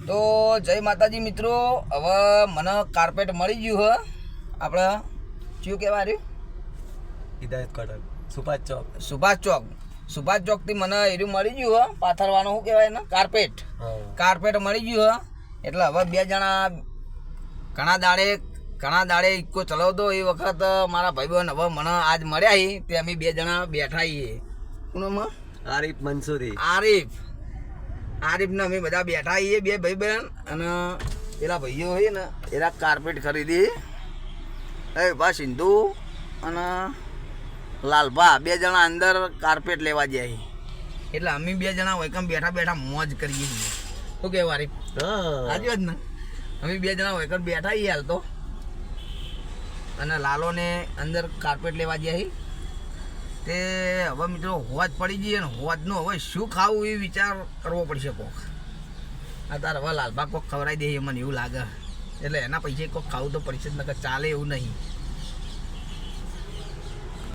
તો જય માતાજી મિત્રો, હવે મને કાર્પેટ મળી ગયું હ. આપણે શું કહેવાય રહ્યું? હિદાયત કોટન, સુભાષ ચોકથી મને એર્યું મળી ગયું હ. પાથરવાનું શું કહેવાય ને, કાર્પેટ મળી ગયું હ. એટલે હવે બે જણા ઘણા દાડે ઇક્કો ચલાવતો એ વખત મારા ભાઈબંધ હવે મને આજ મળ્યા હી તે અમે બે જણા બેઠા છીએ. કોણમાં? આરિફ મંસૂરી. આરિફને અમે બધા બેઠા છીએ બે ભાઈ બહેન. અને પેલા ભાઈઓ હોય ને એના કાર્પેટ ખરીદી બસ સિંધુ અને લાલભા બે જણા અંદર કાર્પેટ લેવા જાય. એટલે અમે બે જણા વૈકમ બેઠા મોજ કરીએ છીએ. શું કહેવાય આરિફ? સાચી વાત ને? અમે બે જણા વૈકમ બેઠા છીએ હાલ તો. અને લાલોને અંદર કાર્પેટ લેવા જાય તે હવે મિત્રો હોજ પડી જઈએ ને હોજનો હવે શું ખાવું એ વિચાર કરવો પડશે કોક. અત્યારે હવે લાલબા કોક ખવડાવી દે મને એવું લાગે. એટલે એના પૈસે કોક ખાવું તો પડશે જ, નકર ચાલે એવું નહીં.